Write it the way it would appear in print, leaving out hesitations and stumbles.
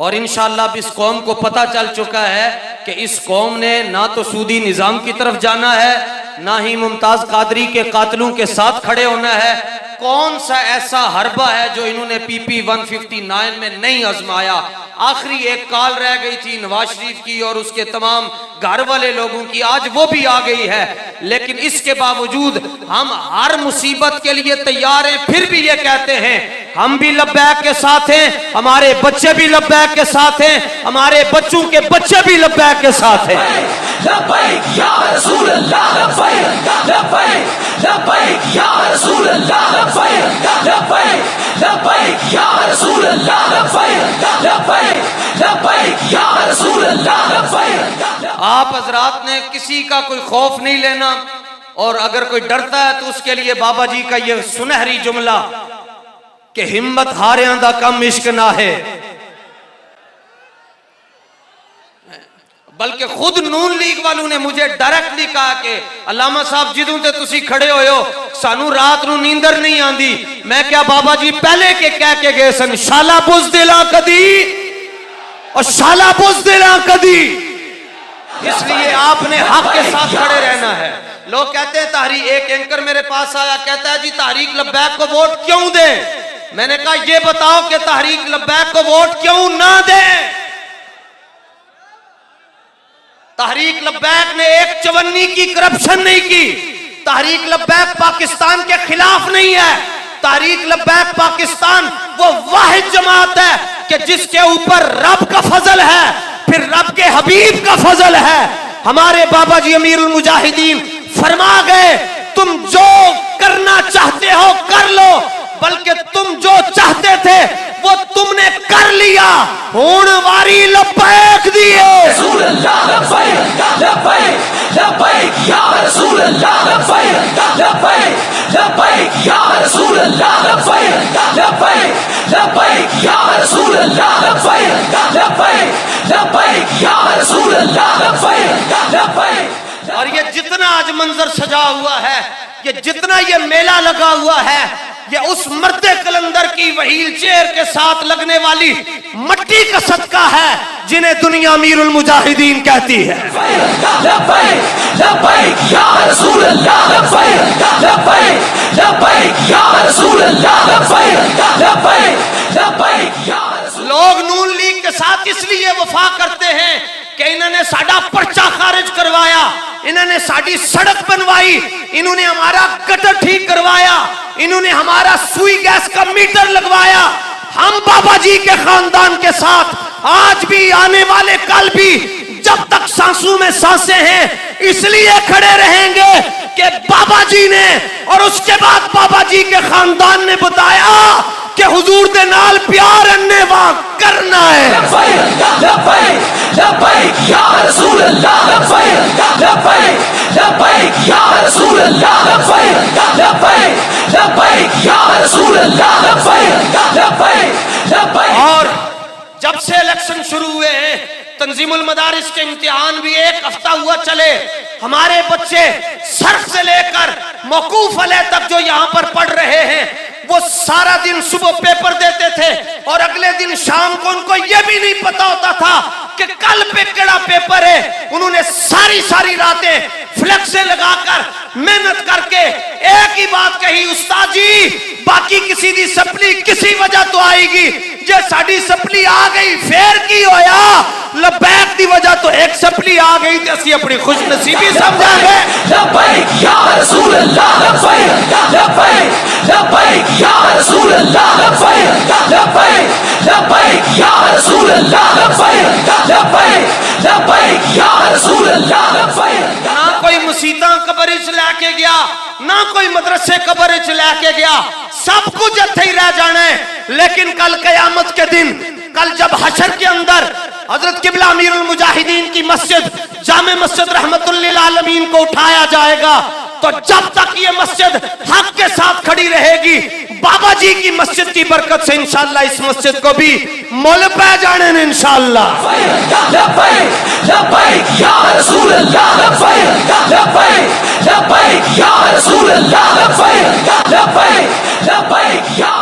اور انشاءاللہ اب اس قوم کو پتہ چل چکا ہے کہ اس قوم نے نہ تو سودی نظام کی طرف جانا ہے، نہ ہی ممتاز قادری کے قاتلوں کے ساتھ کھڑے ہونا ہے۔ کون سا ایسا حربہ ہے جو انہوں نے پی پی 159 میں نہیں آزمایا؟ آخری ایک کال رہ گئی تھی نواز شریف کی اور اس کے تمام گھر والے لوگوں کی، آج وہ بھی آ گئی ہے، لیکن اس کے باوجود ہم ہر مصیبت کے لیے تیار ہیں۔ پھر بھی یہ کہتے ہیں ہم بھی لبیک کے ساتھ ہیں، ہمارے بچے بھی لبیک کے ساتھ ہیں، ہمارے بچوں کے بچے بھی لبیک کے ساتھ ہیں۔ لبیک یا رسول اللہ، لبیک لبیک لبیک یا رسول اللہ، لبیک لبیک لبیک یا رسول اللہ، لبیک لبیک لبیک یا رسول اللہ، لبیک۔ آپ حضرات نے کسی کا کوئی خوف نہیں لینا، اور اگر کوئی ڈرتا ہے تو اس کے لیے بابا جی کا یہ سنہری جملہ کہ ہمت ہاریاں دا کم عشق نہ ہے، بلکہ خود نون لیگ والوں نے مجھے ڈائریکٹلی کہا کہ علامہ صاحب جدوں تے تسی کھڑے ہوئے ہو سانو رات نو نیندر نہیں آندی۔ میں کیا بابا جی پہلے کے کہہ کے گئے سن، شالا بزدلاں کدی اور شالا بزدلاں کدی، اس لیے آپ نے حق کے ساتھ کھڑے رہنا ہے۔ لوگ کہتے ہیں تحریک، ایک اینکر میرے پاس آیا کہتا ہے جی تحریک لبیک کو ووٹ کیوں دیں؟ میں نے کہا یہ بتاؤ کہ تحریک لبیک کو ووٹ کیوں نہ دیں؟ تحریک لبیک نے ایک چونی کی کرپشن نہیں کی، تحریک لبیک پاکستان کے خلاف نہیں ہے، تحریک لبیک پاکستان وہ واحد جماعت ہے کہ جس کے اوپر رب کا فضل ہے، پھر رب کے حبیب کا فضل ہے۔ ہمارے بابا جی امیر المجاہدین فرما گئے تم جو کرنا چاہتے ہو کر لو، بلکہ تم جو چاہتے تھے وہ تم نے کر لیا، ہون واری لبیک دیے۔ رسول اللہ لبیک لبیک لبیک یا رسول اللہ، لبیک لبیک لبیک یا رسول اللہ، لبیک لبیک لبیک یا رسول اللہ، لبیک لبیک لبیک یا رسول اللہ، لبیک لبیک۔ اور یہ جتنا آج منظر سجا ہوا ہے، یہ جتنا یہ میلہ لگا ہوا ہے، یہ اس مرد کلندر کی وہیل چیئر کے ساتھ لگنے والی مٹی کا صدقہ ہے جنہیں دنیا امیر المجاہدین کہتی ہے۔ لبیک لبیک یا رسول اللہ، لبیک لبیک لبیک یا رسول اللہ، لبیک لبیک لبیک یا رسول۔ لوگ نون لیگ کے ساتھ اس لیے وفا کرتے ہیں کہ انہوں نے ساڈا پرچہ خارج کروایا، انہوں نے ساڈی سڑک بنوائی، انہوں نے ہمارا گٹر ٹھیک کروایا، انہوں نے ہمارا سوئی گیس کا میٹر لگوایا۔ ہم بابا جی کے خاندان کے ساتھ آج بھی، آنے والے کل بھی، جب تک سانسوں میں سانسیں ہیں اس لیے کھڑے رہیں گے کہ بابا جی نے اور اس کے بعد بابا جی کے خاندان نے بتایا کہ حضور دے نال پیار اننے وہاں کرنا ہے۔ لبیک لبیک لبیک یا رسول اللہ، لبیک لبیک لبیک یا رسول اللہ، لبیک لبیک لبیک یا رسول اللہ، لبیک لبیک لبیک۔ اور جب سے الیکشن شروع ہوئے ہیں تنظیم المدارس کے امتحان بھی ایک ہفتہ ہوا چلے، ہمارے بچے سرخ سے لے کر موقوف علیہ تک جو یہاں پر پڑھ رہے ہیں وہ سارا دن صبح پیپر دیتے تھے اور اگلے دن شام کو ان کو یہ بھی نہیں پتا ہوتا تھا کہ کل پہ کیڑا پیپر ہے۔ انہوں نے ساری راتیں فلیکسیں لگا کر محنت کر کے ایک ہی بات کہی، استاد جی باقی کسی دی سپلی کسی وجہ تو آئے گی، جے ساڑی سپلی آ گئی پھر کی ہویا، لبیک دی وجہ تو ایک سپلی آ گئی تے اسی اپنی خوش نصیبی سمجھا گے۔ لبیک یا رسول اللہ، لبیک لبیک لبیک یا رسول اللہ، لبیک لبیک لبیک یا رسول اللہ، لبیک لبیک لبیک یا رسول اللہ، لبیک۔ نہ کوئی مسیتاں قبر اچ لے کے گیا، نہ کوئی مدرسے قبر اچ لے کے گیا، سب کچھ اتھے ہی رہ جانا ہے، لیکن کل قیامت کے دن، کل جب حشر کے اندر حضرت قبلہ امیر المجاہدین کی مسجد جامع مسجد رحمت للعالمین کو اٹھایا جائے گا، تو جب تک یہ مسجد حق کے ساتھ کھڑی رہے گی، بابا جی کی مسجد کی برکت سے انشاءاللہ اس مسجد کو بھی مول پہ جانے نے انشاءاللہ۔ لبیک لبیک یا رسول اللہ، لبیک لبیک لبیک یا رسول اللہ، لبیک لبیک لبیک یا